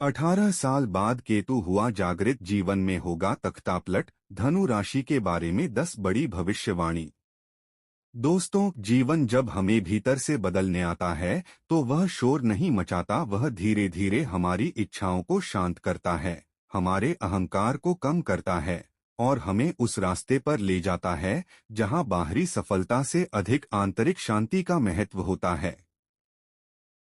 18 साल बाद केतु हुआ जागृत, जीवन में होगा तख्तापलट। धनु राशि के बारे में 10 बड़ी भविष्यवाणी। दोस्तों, जीवन जब हमें भीतर से बदलने आता है तो वह शोर नहीं मचाता, वह धीरे धीरे हमारी इच्छाओं को शांत करता है, हमारे अहंकार को कम करता है और हमें उस रास्ते पर ले जाता है जहां बाहरी सफलता से अधिक आंतरिक शांति का महत्व होता है।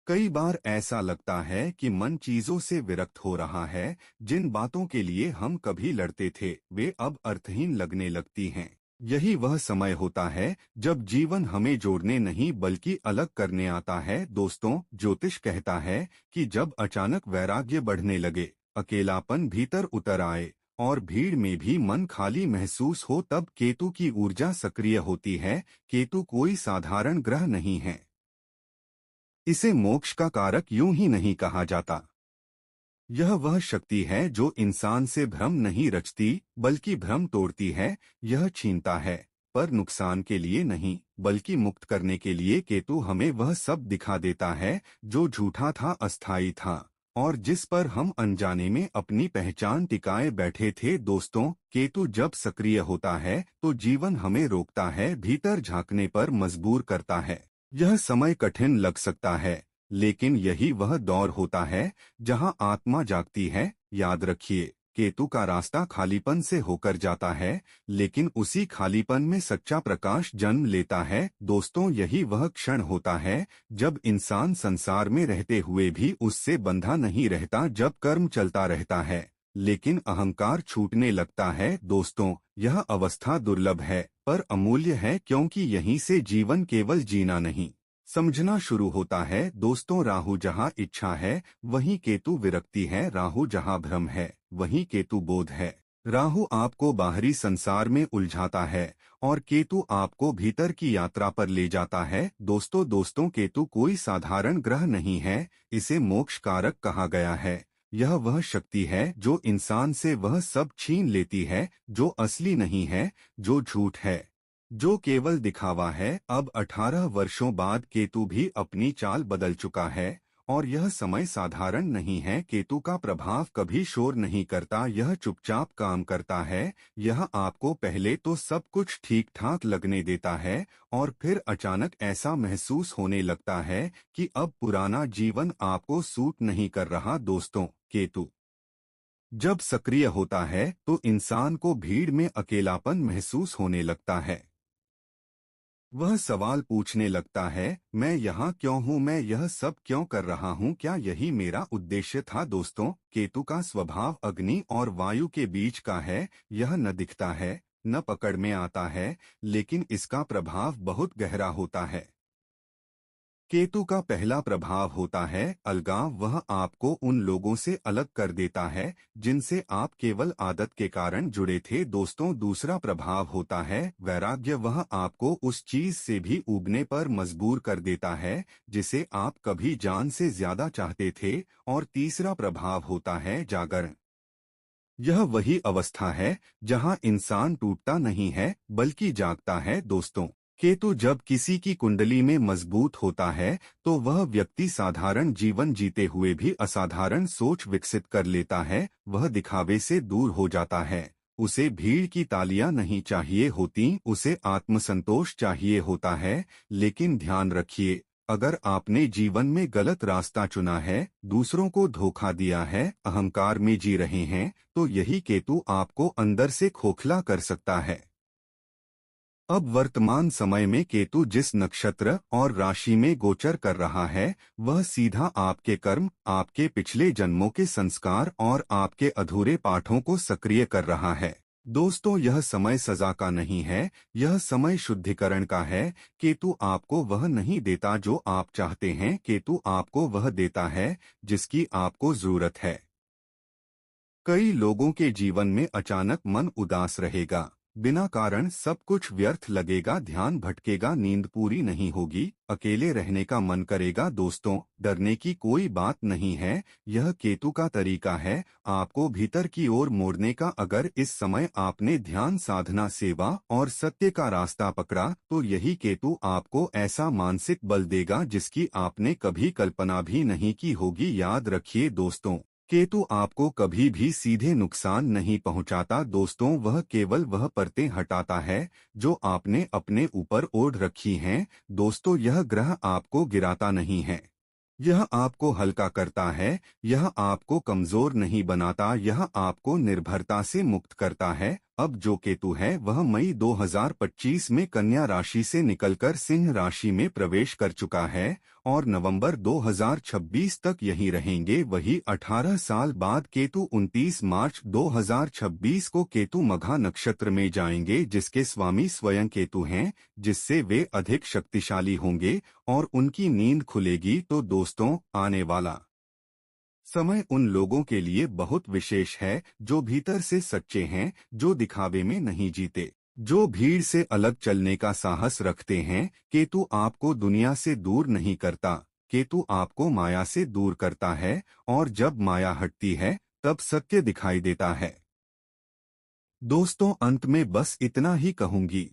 कई बार ऐसा लगता है कि मन चीजों से विरक्त हो रहा है। जिन बातों के लिए हम कभी लड़ते थे वे अब अर्थहीन लगने लगती हैं। यही वह समय होता है जब जीवन हमें जोड़ने नहीं बल्कि अलग करने आता है। दोस्तों, ज्योतिष कहता है कि जब अचानक वैराग्य बढ़ने लगे, अकेलापन भीतर उतर आए और भीड़ में भी मन खाली महसूस हो, तब केतु की ऊर्जा सक्रिय होती है। केतु कोई साधारण ग्रह नहीं है। इसे मोक्ष का कारक यूं ही नहीं कहा जाता। यह वह शक्ति है जो इंसान से भ्रम नहीं रचती बल्कि भ्रम तोड़ती है। यह छीनता है पर नुकसान के लिए नहीं बल्कि मुक्त करने के लिए। केतु हमें वह सब दिखा देता है जो झूठा था, अस्थायी था और जिस पर हम अनजाने में अपनी पहचान टिकाए बैठे थे। दोस्तों, केतु जब सक्रिय होता है तो जीवन हमें रोकता है, भीतर झांकने पर मजबूर करता है। यह समय कठिन लग सकता है, लेकिन यही वह दौर होता है जहां आत्मा जागती है। याद रखिए, केतु का रास्ता खालीपन से होकर जाता है, लेकिन उसी खालीपन में सच्चा प्रकाश जन्म लेता है। दोस्तों, यही वह क्षण होता है जब इंसान संसार में रहते हुए भी उससे बंधा नहीं रहता, जब कर्म चलता रहता है लेकिन अहंकार छूटने लगता है। दोस्तों, यह अवस्था दुर्लभ है पर अमूल्य है, क्योंकि यहीं से जीवन केवल जीना नहीं, समझना शुरू होता है। दोस्तों, राहु जहाँ इच्छा है वहीं केतु विरक्ति है, राहु जहाँ भ्रम है वहीं केतु बोध है। राहु आपको बाहरी संसार में उलझाता है और केतु आपको भीतर की यात्रा पर ले जाता है। दोस्तों, केतु कोई साधारण ग्रह नहीं है, इसे मोक्ष कारक कहा गया है। यह वह शक्ति है जो इंसान से वह सब छीन लेती है जो असली नहीं है, जो झूठ है, जो केवल दिखावा है। अब 18 वर्षों बाद केतु भी अपनी चाल बदल चुका है और यह समय साधारण नहीं है। केतु का प्रभाव कभी शोर नहीं करता, यह चुपचाप काम करता है। यह आपको पहले तो सब कुछ ठीक ठाक लगने देता है और फिर अचानक ऐसा महसूस होने लगता है कि अब पुराना जीवन आपको सूट नहीं कर रहा। दोस्तों, केतु जब सक्रिय होता है तो इंसान को भीड़ में अकेलापन महसूस होने लगता है। वह सवाल पूछने लगता है, मैं यहाँ क्यों हूँ, मैं यह सब क्यों कर रहा हूँ, क्या यही मेरा उद्देश्य था। दोस्तों, केतु का स्वभाव अग्नि और वायु के बीच का है। यह न दिखता है न पकड़ में आता है, लेकिन इसका प्रभाव बहुत गहरा होता है। केतु का पहला प्रभाव होता है अलगाव, वह आपको उन लोगों से अलग कर देता है जिनसे आप केवल आदत के कारण जुड़े थे। दोस्तों, दूसरा प्रभाव होता है वैराग्य, वह आपको उस चीज से भी उबने पर मजबूर कर देता है जिसे आप कभी जान से ज्यादा चाहते थे। और तीसरा प्रभाव होता है जागरण। यह वही अवस्था है जहां इंसान टूटता नहीं है बल्कि जागता है। दोस्तों, केतु जब किसी की कुंडली में मजबूत होता है तो वह व्यक्ति साधारण जीवन जीते हुए भी असाधारण सोच विकसित कर लेता है। वह दिखावे से दूर हो जाता है, उसे भीड़ की तालियां नहीं चाहिए होती, उसे आत्मसंतोष चाहिए होता है। लेकिन ध्यान रखिए, अगर आपने जीवन में गलत रास्ता चुना है, दूसरों को धोखा दिया है, अहंकार में जी रहे हैं, तो यही केतु आपको अंदर से खोखला कर सकता है। अब वर्तमान समय में केतु जिस नक्षत्र और राशि में गोचर कर रहा है वह सीधा आपके कर्म, आपके पिछले जन्मों के संस्कार और आपके अधूरे पाठों को सक्रिय कर रहा है। दोस्तों, यह समय सजा का नहीं है, यह समय शुद्धिकरण का है। केतु आपको वह नहीं देता जो आप चाहते हैं, केतु आपको वह देता है जिसकी आपको जरूरत है। कई लोगों के जीवन में अचानक मन उदास रहेगा, बिना कारण सब कुछ व्यर्थ लगेगा, ध्यान भटकेगा, नींद पूरी नहीं होगी, अकेले रहने का मन करेगा। दोस्तों, डरने की कोई बात नहीं है, यह केतु का तरीका है आपको भीतर की ओर मोड़ने का। अगर इस समय आपने ध्यान, साधना, सेवा और सत्य का रास्ता पकड़ा तो यही केतु आपको ऐसा मानसिक बल देगा जिसकी आपने कभी कल्पना भी नहीं की होगी। याद रखिए दोस्तों, केतु आपको कभी भी सीधे नुकसान नहीं पहुंचाता दोस्तों, वह केवल वह परतें हटाता है जो आपने अपने ऊपर ओढ़ रखी हैं। दोस्तों, यह ग्रह आपको गिराता नहीं है, यह आपको हल्का करता है। यह आपको कमजोर नहीं बनाता, यह आपको निर्भरता से मुक्त करता है। अब जो केतु है वह मई 2025 में कन्या राशि से निकलकर सिंह राशि में प्रवेश कर चुका है और नवंबर 2026 तक यहीं रहेंगे। वही 18 साल बाद केतु 29 मार्च 2026 को केतु मघा नक्षत्र में जाएंगे, जिसके स्वामी स्वयं केतु हैं, जिससे वे अधिक शक्तिशाली होंगे और उनकी नींद खुलेगी। तो दोस्तों, आने वाला समय उन लोगों के लिए बहुत विशेष है जो भीतर से सच्चे हैं, जो दिखावे में नहीं जीते, जो भीड़ से अलग चलने का साहस रखते हैं। केतु आपको दुनिया से दूर नहीं करता, केतु आपको माया से दूर करता है और जब माया हटती है तब सत्य दिखाई देता है। दोस्तों, अंत में बस इतना ही कहूंगी,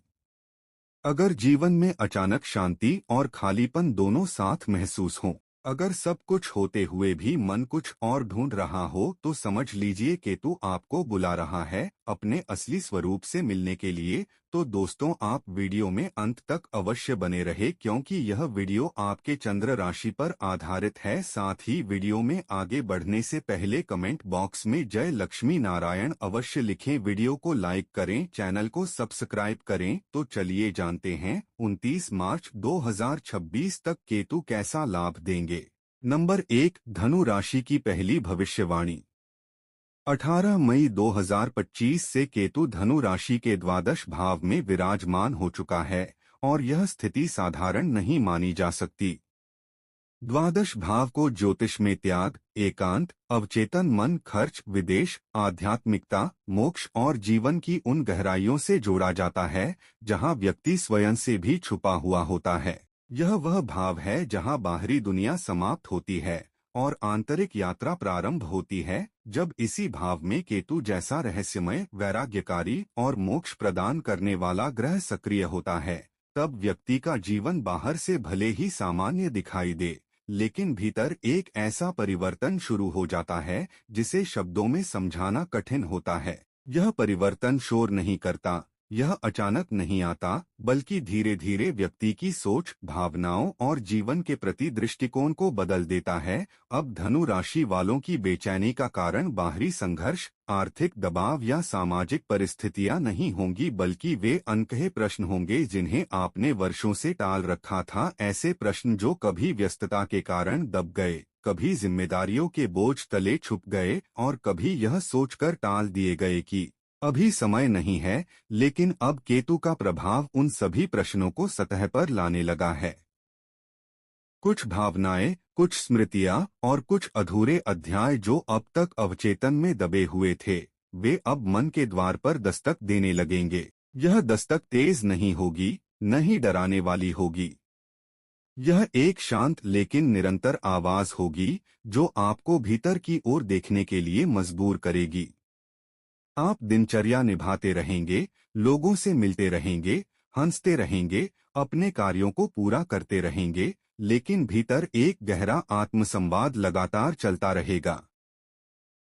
अगर जीवन में अचानक शांति और खालीपन दोनों साथ महसूस हों, अगर सब कुछ होते हुए भी मन कुछ और ढूंढ रहा हो, तो समझ लीजिए केतु आपको बुला रहा है अपने असली स्वरूप से मिलने के लिए। तो दोस्तों, आप वीडियो में अंत तक अवश्य बने रहे, क्योंकि यह वीडियो आपके चंद्र राशि पर आधारित है। साथ ही वीडियो में आगे बढ़ने से पहले कमेंट बॉक्स में जय लक्ष्मी नारायण अवश्य लिखें, वीडियो को लाइक करें, चैनल को सब्सक्राइब करें। तो चलिए जानते हैं 29 मार्च 2026 तक केतु कैसा लाभ देंगे। नंबर 1, धनु राशि की पहली भविष्यवाणी। 18 मई 2025 से केतु धनु राशि के द्वादश भाव में विराजमान हो चुका है और यह स्थिति साधारण नहीं मानी जा सकती। द्वादश भाव को ज्योतिष में त्याग, एकांत, अवचेतन मन, खर्च, विदेश, आध्यात्मिकता, मोक्ष और जीवन की उन गहराइयों से जोड़ा जाता है जहां व्यक्ति स्वयं से भी छुपा हुआ होता है। यह वह भाव है जहां बाहरी दुनिया समाप्त होती है और आंतरिक यात्रा प्रारंभ होती है। जब इसी भाव में केतु जैसा रहस्यमय, वैराग्यकारी और मोक्ष प्रदान करने वाला ग्रह सक्रिय होता है, तब व्यक्ति का जीवन बाहर से भले ही सामान्य दिखाई दे, लेकिन भीतर एक ऐसा परिवर्तन शुरू हो जाता है जिसे शब्दों में समझाना कठिन होता है। यह परिवर्तन शोर नहीं करता, यह अचानक नहीं आता, बल्कि धीरे धीरे व्यक्ति की सोच, भावनाओं और जीवन के प्रति दृष्टिकोण को बदल देता है। अब धनु राशि वालों की बेचैनी का कारण बाहरी संघर्ष, आर्थिक दबाव या सामाजिक परिस्थितियां नहीं होंगी, बल्कि वे अनकहे प्रश्न होंगे जिन्हें आपने वर्षों से टाल रखा था। ऐसे प्रश्न जो कभी व्यस्तता के कारण दब गए, कभी जिम्मेदारियों के बोझ तले छुप गए और कभी यह सोचकर टाल दिए गए कि अभी समय नहीं है। लेकिन अब केतु का प्रभाव उन सभी प्रश्नों को सतह पर लाने लगा है। कुछ भावनाएं, कुछ स्मृतियां और कुछ अधूरे अध्याय जो अब तक अवचेतन में दबे हुए थे, वे अब मन के द्वार पर दस्तक देने लगेंगे। यह दस्तक तेज नहीं होगी, न ही डराने वाली होगी। यह एक शांत लेकिन निरंतर आवाज होगी जो आपको भीतर की ओर देखने के लिए मजबूर करेगी। आप दिनचर्या निभाते रहेंगे, लोगों से मिलते रहेंगे, हंसते रहेंगे, अपने कार्यों को पूरा करते रहेंगे, लेकिन भीतर एक गहरा आत्मसंवाद लगातार चलता रहेगा।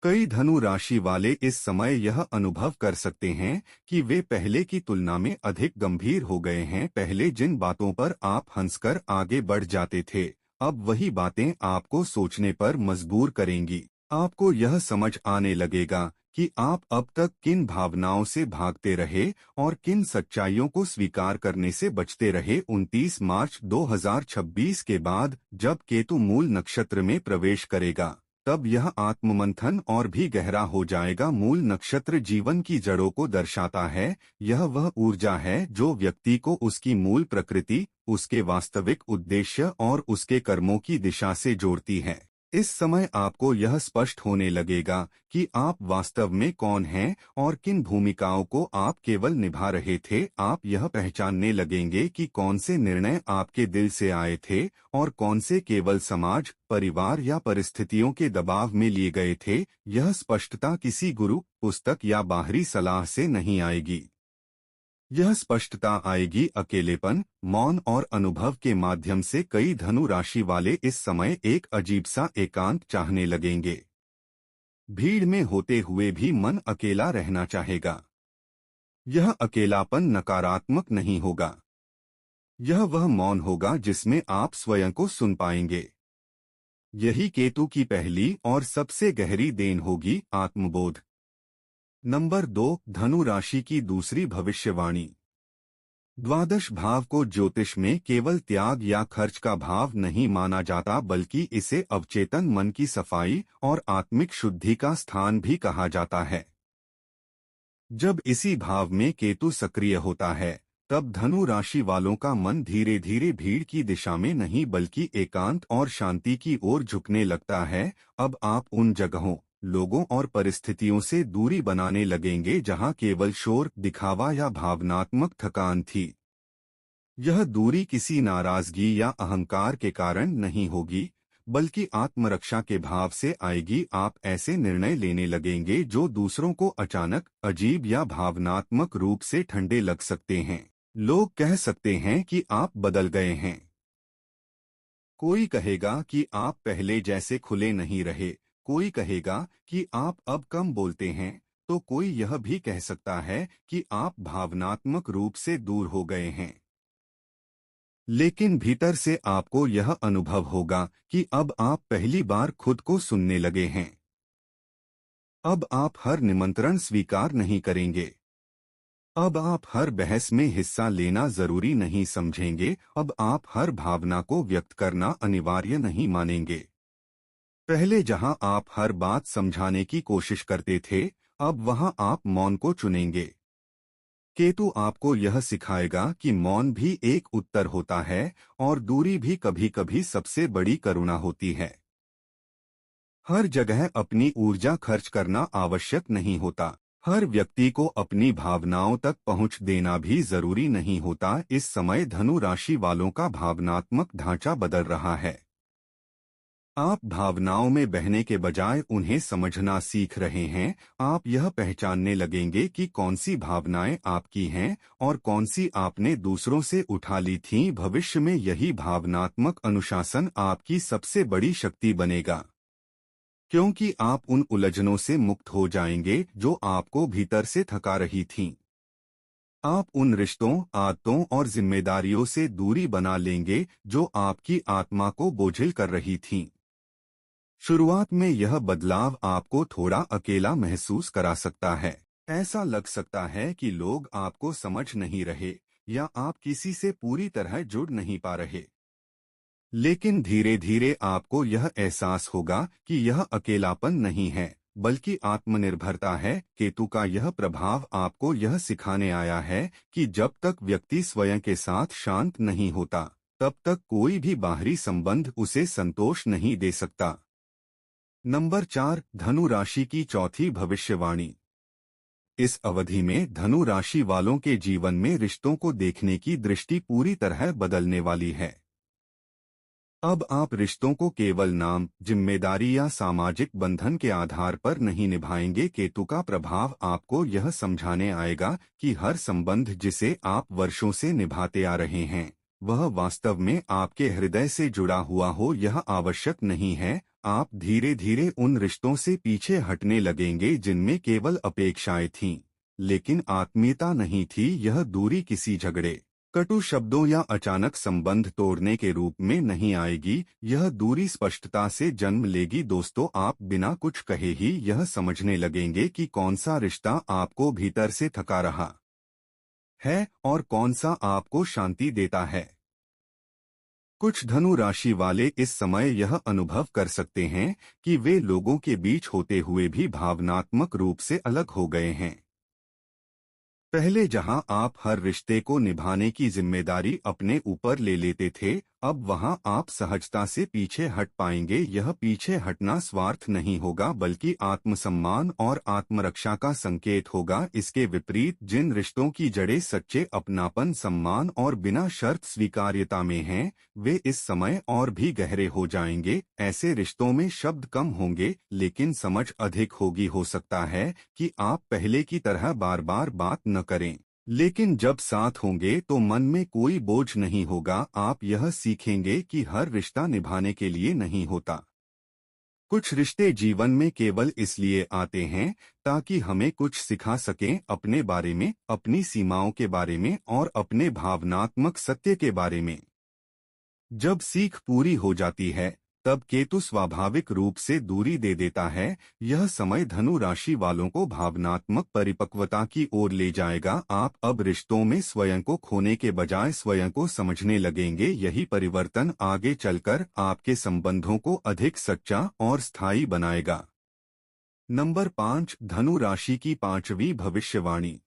कई धनु राशि वाले इस समय यह अनुभव कर सकते हैं कि वे पहले की तुलना में अधिक गंभीर हो गए हैं। पहले जिन बातों पर आप हंसकर आगे बढ़ जाते थे, अब वही बातें आपको सोचने पर मजबूर करेंगी। आपको यह समझ आने लगेगा कि आप अब तक किन भावनाओं से भागते रहे और किन सच्चाइयों को स्वीकार करने से बचते रहे। 29 मार्च 2026 के बाद जब केतु मूल नक्षत्र में प्रवेश करेगा, तब यह आत्ममंथन और भी गहरा हो जाएगा। मूल नक्षत्र जीवन की जड़ों को दर्शाता है। यह वह ऊर्जा है जो व्यक्ति को उसकी मूल प्रकृति, उसके वास्तविक उद्देश्य और उसके कर्मों की दिशा से जोड़ती है। इस समय आपको यह स्पष्ट होने लगेगा कि आप वास्तव में कौन हैं और किन भूमिकाओं को आप केवल निभा रहे थे। आप यह पहचानने लगेंगे कि कौन से निर्णय आपके दिल से आए थे और कौन से केवल समाज, परिवार या परिस्थितियों के दबाव में लिए गए थे। यह स्पष्टता किसी गुरु, पुस्तक या बाहरी सलाह से नहीं आएगी। यह स्पष्टता आएगी अकेलेपन, मौन और अनुभव के माध्यम से। कई धनु राशि वाले इस समय एक अजीब सा एकांत चाहने लगेंगे। भीड़ में होते हुए भी मन अकेला रहना चाहेगा। यह अकेलापन नकारात्मक नहीं होगा। यह वह मौन होगा जिसमें आप स्वयं को सुन पाएंगे। यही केतु की पहली और सबसे गहरी देन होगी, आत्मबोध। नंबर 2, धनु राशि की दूसरी भविष्यवाणी। द्वादश भाव को ज्योतिष में केवल त्याग या खर्च का भाव नहीं माना जाता, बल्कि इसे अवचेतन मन की सफाई और आत्मिक शुद्धि का स्थान भी कहा जाता है। जब इसी भाव में केतु सक्रिय होता है, तब धनु राशि वालों का मन धीरे धीरे भीड़ की दिशा में नहीं बल्कि एकांत और शांति की ओर झुकने लगता है। अब आप उन जगहों, लोगों और परिस्थितियों से दूरी बनाने लगेंगे जहां केवल शोर, दिखावा या भावनात्मक थकान थी। यह दूरी किसी नाराजगी या अहंकार के कारण नहीं होगी, बल्कि आत्मरक्षा के भाव से आएगी। आप ऐसे निर्णय लेने लगेंगे जो दूसरों को अचानक, अजीब या भावनात्मक रूप से ठंडे लग सकते हैं। लोग कह सकते हैं कि आप बदल गए हैं। कोई कहेगा कि आप पहले जैसे खुले नहीं रहे। कोई कहेगा कि आप अब कम बोलते हैं। तो कोई यह भी कह सकता है कि आप भावनात्मक रूप से दूर हो गए हैं। लेकिन भीतर से आपको यह अनुभव होगा कि अब आप पहली बार खुद को सुनने लगे हैं। अब आप हर निमंत्रण स्वीकार नहीं करेंगे। अब आप हर बहस में हिस्सा लेना जरूरी नहीं समझेंगे। अब आप हर भावना को व्यक्त करना अनिवार्य नहीं मानेंगे। पहले जहां आप हर बात समझाने की कोशिश करते थे, अब वहां आप मौन को चुनेंगे। केतु आपको यह सिखाएगा कि मौन भी एक उत्तर होता है और दूरी भी कभी कभी सबसे बड़ी करुणा होती है। हर जगह अपनी ऊर्जा खर्च करना आवश्यक नहीं होता। हर व्यक्ति को अपनी भावनाओं तक पहुंच देना भी जरूरी नहीं होता। इस समय धनु राशि वालों का भावनात्मक ढांचा बदल रहा है। आप भावनाओं में बहने के बजाय उन्हें समझना सीख रहे हैं। आप यह पहचानने लगेंगे कि कौन सी भावनाएं आपकी हैं और कौन सी आपने दूसरों से उठा ली थीं। भविष्य में यही भावनात्मक अनुशासन आपकी सबसे बड़ी शक्ति बनेगा, क्योंकि आप उन उलझनों से मुक्त हो जाएंगे जो आपको भीतर से थका रही थीं। आप उन रिश्तों, आदतों और जिम्मेदारियों से दूरी बना लेंगे जो आपकी आत्मा को बोझिल कर रही थीं। शुरुआत में यह बदलाव आपको थोड़ा अकेला महसूस करा सकता है। ऐसा लग सकता है कि लोग आपको समझ नहीं रहे या आप किसी से पूरी तरह जुड़ नहीं पा रहे। लेकिन धीरे धीरे आपको यह एहसास होगा कि यह अकेलापन नहीं है, बल्कि आत्मनिर्भरता है। केतु का यह प्रभाव आपको यह सिखाने आया है कि जब तक व्यक्ति स्वयं के साथ शांत नहीं होता, तब तक कोई भी बाहरी संबंध उसे संतोष नहीं दे सकता। नंबर 4, धनु राशि की चौथी भविष्यवाणी। इस अवधि में धनु राशि वालों के जीवन में रिश्तों को देखने की दृष्टि पूरी तरह बदलने वाली है। अब आप रिश्तों को केवल नाम, जिम्मेदारी या सामाजिक बंधन के आधार पर नहीं निभाएंगे। केतु का प्रभाव आपको यह समझाने आएगा कि हर संबंध जिसे आप वर्षों से निभाते आ रहे हैं, वह वास्तव में आपके हृदय से जुड़ा हुआ हो, यह आवश्यक नहीं है। आप धीरे धीरे उन रिश्तों से पीछे हटने लगेंगे जिनमें केवल अपेक्षाएं थीं, लेकिन आत्मीयता नहीं थी। यह दूरी किसी झगड़े, कटु शब्दों या अचानक संबंध तोड़ने के रूप में नहीं आएगी। यह दूरी स्पष्टता से जन्म लेगी। दोस्तों, आप बिना कुछ कहे ही यह समझने लगेंगे कि कौन सा रिश्ता आपको भीतर से थका रहा है और कौन सा आपको शांति देता है। कुछ धनु राशि वाले इस समय यह अनुभव कर सकते हैं कि वे लोगों के बीच होते हुए भी भावनात्मक रूप से अलग हो गए हैं। पहले जहां आप हर रिश्ते को निभाने की जिम्मेदारी अपने ऊपर ले लेते थे, अब वहां आप सहजता से पीछे हट पाएंगे। यह पीछे हटना स्वार्थ नहीं होगा, बल्कि आत्मसम्मान और आत्मरक्षा का संकेत होगा। इसके विपरीत जिन रिश्तों की जड़ें सच्चे अपनापन, सम्मान और बिना शर्त स्वीकार्यता में हैं, वे इस समय और भी गहरे हो जाएंगे। ऐसे रिश्तों में शब्द कम होंगे, लेकिन समझ अधिक होगी। हो सकता है कि आप पहले की तरह बार बार बात न करें, लेकिन जब साथ होंगे तो मन में कोई बोझ नहीं होगा। आप यह सीखेंगे कि हर रिश्ता निभाने के लिए नहीं होता, कुछ रिश्ते जीवन में केवल इसलिए आते हैं ताकि हमें कुछ सिखा सकें अपने बारे में, अपनी सीमाओं के बारे में और अपने भावनात्मक सत्य के बारे में। जब सीख पूरी हो जाती है तब केतु स्वाभाविक रूप से दूरी दे देता है। यह समय धनु राशि वालों को भावनात्मक परिपक्वता की ओर ले जाएगा। आप अब रिश्तों में स्वयं को खोने के बजाय स्वयं को समझने लगेंगे। यही परिवर्तन आगे चलकर आपके संबंधों को अधिक सच्चा और स्थायी बनाएगा। नंबर 5, धनु राशि की पांचवी भविष्यवाणी।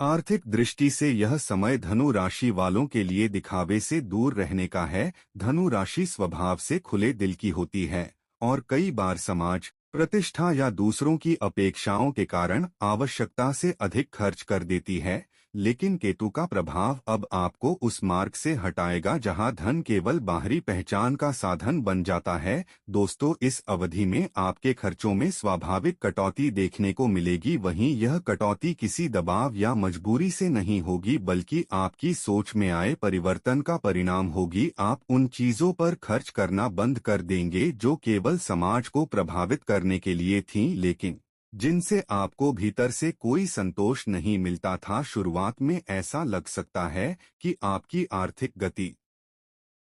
आर्थिक दृष्टि से यह समय धनु राशि वालों के लिए दिखावे से दूर रहने का है। धनु राशि स्वभाव से खुले दिल की होती है और कई बार समाज, प्रतिष्ठा या दूसरों की अपेक्षाओं के कारण आवश्यकता से अधिक खर्च कर देती है। लेकिन केतु का प्रभाव अब आपको उस मार्ग से हटाएगा जहां धन केवल बाहरी पहचान का साधन बन जाता है। दोस्तों, इस अवधि में आपके खर्चों में स्वाभाविक कटौती देखने को मिलेगी। वहीं यह कटौती किसी दबाव या मजबूरी से नहीं होगी बल्कि आपकी सोच में आए परिवर्तन का परिणाम होगी। आप उन चीजों पर खर्च करना बंद कर देंगे जो केवल समाज को प्रभावित करने के लिए थीं, लेकिन जिनसे आपको भीतर से कोई संतोष नहीं मिलता था। शुरुआत में ऐसा लग सकता है कि आपकी आर्थिक गति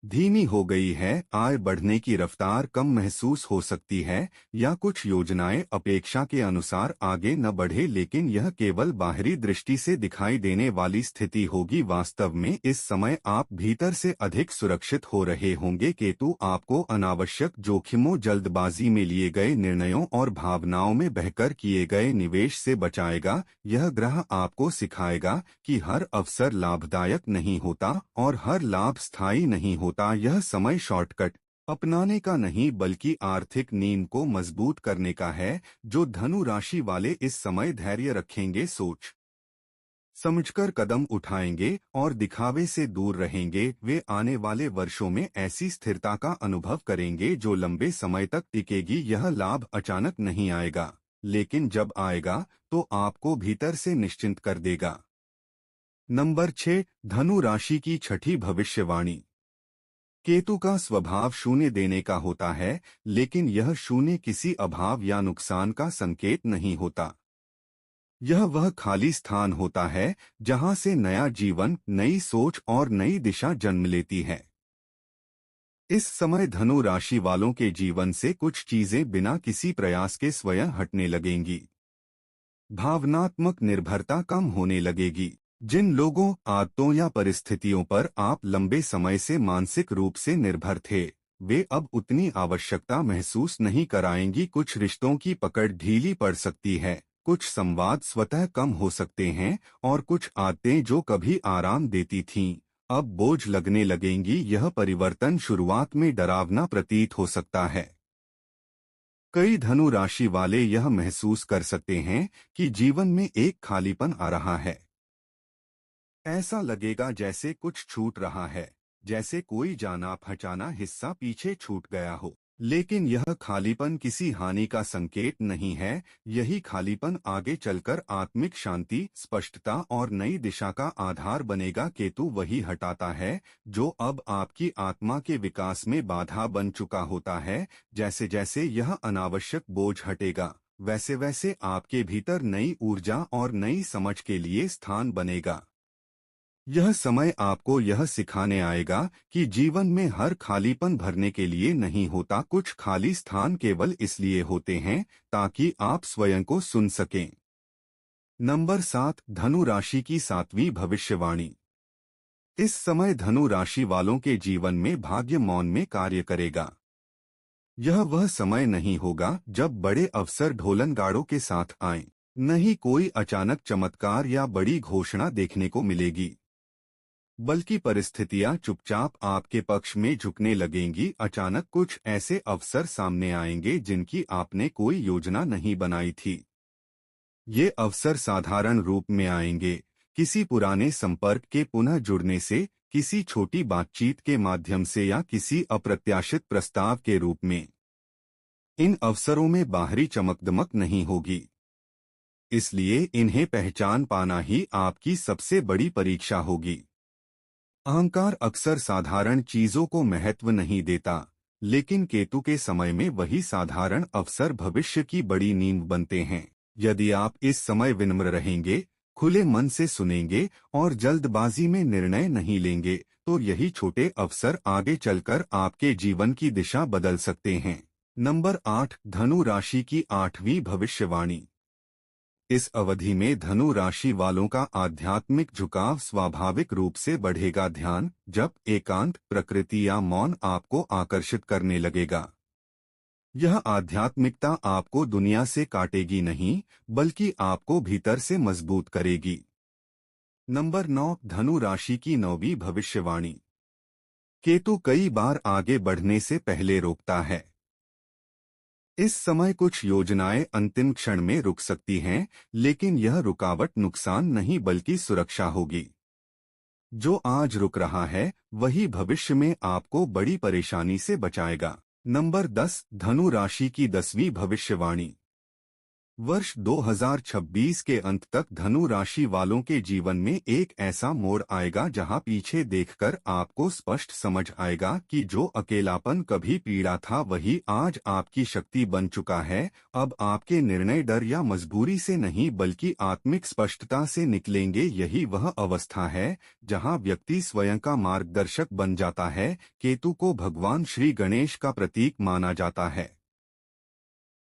धीमी हो गई है, आय बढ़ने की रफ्तार कम महसूस हो सकती है या कुछ योजनाएं अपेक्षा के अनुसार आगे न बढ़े, लेकिन यह केवल बाहरी दृष्टि से दिखाई देने वाली स्थिति होगी। वास्तव में इस समय आप भीतर से अधिक सुरक्षित हो रहे होंगे। केतु आपको अनावश्यक जोखिमों, जल्दबाजी में लिए गए निर्णयों और भावनाओं में बहकर किए गए निवेश से बचाएगा। यह ग्रह आपको सिखाएगा कि हर अवसर लाभदायक नहीं होता और हर लाभ स्थायी नहीं होता। यह समय शॉर्टकट अपनाने का नहीं बल्कि आर्थिक नींव को मजबूत करने का है। जो धनु राशि वाले इस समय धैर्य रखेंगे, सोच समझकर कदम उठाएंगे और दिखावे से दूर रहेंगे, वे आने वाले वर्षों में ऐसी स्थिरता का अनुभव करेंगे जो लंबे समय तक टिकेगी। यह लाभ अचानक नहीं आएगा, लेकिन जब आएगा तो आपको भीतर से निश्चिंत कर देगा। नंबर 6, धनु राशि की छठी भविष्यवाणी। केतु का स्वभाव शून्य देने का होता है, लेकिन यह शून्य किसी अभाव या नुकसान का संकेत नहीं होता। यह वह खाली स्थान होता है जहां से नया जीवन, नई सोच और नई दिशा जन्म लेती है। इस समय धनु राशि वालों के जीवन से कुछ चीजें बिना किसी प्रयास के स्वयं हटने लगेंगी। भावनात्मक निर्भरता कम होने लगेगी। जिन लोगों, आदतों या परिस्थितियों पर आप लंबे समय से मानसिक रूप से निर्भर थे, वे अब उतनी आवश्यकता महसूस नहीं कराएंगी। कुछ रिश्तों की पकड़ ढीली पड़ सकती है, कुछ संवाद स्वतः कम हो सकते हैं और कुछ आदतें जो कभी आराम देती थीं, अब बोझ लगने लगेंगी। यह परिवर्तन शुरुआत में डरावना प्रतीत हो सकता है। कई धनु राशि वाले यह महसूस कर सकते हैं कि जीवन में एक खालीपन आ रहा है। ऐसा लगेगा जैसे कुछ छूट रहा है, जैसे कोई जाना पहचाना हिस्सा पीछे छूट गया हो। लेकिन यह खालीपन किसी हानि का संकेत नहीं है। यही खालीपन आगे चलकर आत्मिक शांति, स्पष्टता और नई दिशा का आधार बनेगा। केतु वही हटाता है जो अब आपकी आत्मा के विकास में बाधा बन चुका होता है। जैसे जैसे यह अनावश्यक बोझ हटेगा, वैसे वैसे आपके भीतर नई ऊर्जा और नई समझ के लिए स्थान बनेगा। यह समय आपको यह सिखाने आएगा कि जीवन में हर खालीपन भरने के लिए नहीं होता। कुछ खाली स्थान केवल इसलिए होते हैं ताकि आप स्वयं को सुन सकें। नंबर 7, धनु राशि की सातवीं भविष्यवाणी। इस समय धनु राशि वालों के जीवन में भाग्य मौन में कार्य करेगा। यह वह समय नहीं होगा जब बड़े अवसर ढोलन गाड़ों के साथ आएं। नहीं कोई अचानक चमत्कार या बड़ी घोषणा देखने को मिलेगी, बल्कि परिस्थितियां चुपचाप आपके पक्ष में झुकने लगेंगी। अचानक कुछ ऐसे अवसर सामने आएंगे जिनकी आपने कोई योजना नहीं बनाई थी। ये अवसर साधारण रूप में आएंगे, किसी पुराने संपर्क के पुनः जुड़ने से, किसी छोटी बातचीत के माध्यम से या किसी अप्रत्याशित प्रस्ताव के रूप में। इन अवसरों में बाहरी चमकदमक नहीं होगी, इसलिए इन्हें पहचान पाना ही आपकी सबसे बड़ी परीक्षा होगी। अहंकार अक्सर साधारण चीजों को महत्व नहीं देता, लेकिन केतु के समय में वही साधारण अवसर भविष्य की बड़ी नींव बनते हैं। यदि आप इस समय विनम्र रहेंगे, खुले मन से सुनेंगे और जल्दबाजी में निर्णय नहीं लेंगे, तो यही छोटे अवसर आगे चलकर आपके जीवन की दिशा बदल सकते हैं। नंबर 8, धनु राशि की 8वीं भविष्यवाणी। इस अवधि में धनु राशि वालों का आध्यात्मिक झुकाव स्वाभाविक रूप से बढ़ेगा। ध्यान, जब एकांत, प्रकृति या मौन आपको आकर्षित करने लगेगा। यह आध्यात्मिकता आपको दुनिया से काटेगी नहीं, बल्कि आपको भीतर से मजबूत करेगी। नंबर 9, धनु राशि की 9वीं भविष्यवाणी। केतु कई बार आगे बढ़ने से पहले रोकता है। इस समय कुछ योजनाएं अंतिम क्षण में रुक सकती हैं, लेकिन यह रुकावट नुकसान नहीं बल्कि सुरक्षा होगी। जो आज रुक रहा है, वही भविष्य में आपको बड़ी परेशानी से बचाएगा। नंबर 10, धनु राशि की 10वीं भविष्यवाणी। वर्ष 2026 के अंत तक धनु राशि वालों के जीवन में एक ऐसा मोड़ आएगा जहां पीछे देखकर आपको स्पष्ट समझ आएगा कि जो अकेलापन कभी पीड़ा था वही आज आपकी शक्ति बन चुका है। अब आपके निर्णय डर या मजबूरी से नहीं बल्कि आत्मिक स्पष्टता से निकलेंगे। यही वह अवस्था है जहां व्यक्ति स्वयं का मार्गदर्शक बन जाता है। केतु को भगवान श्री गणेश का प्रतीक माना जाता है,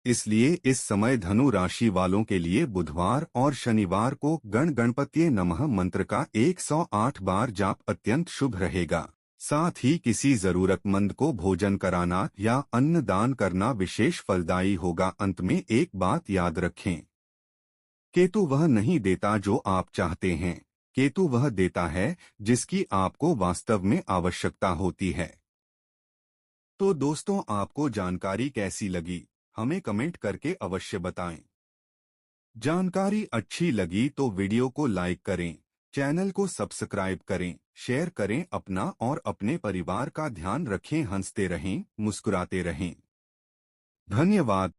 इसलिए इस समय धनु राशि वालों के लिए बुधवार और शनिवार को गण गणपतिये नमः मंत्र का 108 बार जाप अत्यंत शुभ रहेगा। साथ ही किसी जरूरतमंद को भोजन कराना या अन्न दान करना विशेष फलदायी होगा। अंत में एक बात याद रखें, केतु वह नहीं देता जो आप चाहते हैं, केतु वह देता है जिसकी आपको वास्तव में आवश्यकता होती है। तो दोस्तों, आपको जानकारी कैसी लगी, हमें कमेंट करके अवश्य बताएं। जानकारी अच्छी लगी तो वीडियो को लाइक करें, चैनल को सब्सक्राइब करें, शेयर करें। अपना और अपने परिवार का ध्यान रखें। हंसते रहें, मुस्कुराते रहें। धन्यवाद।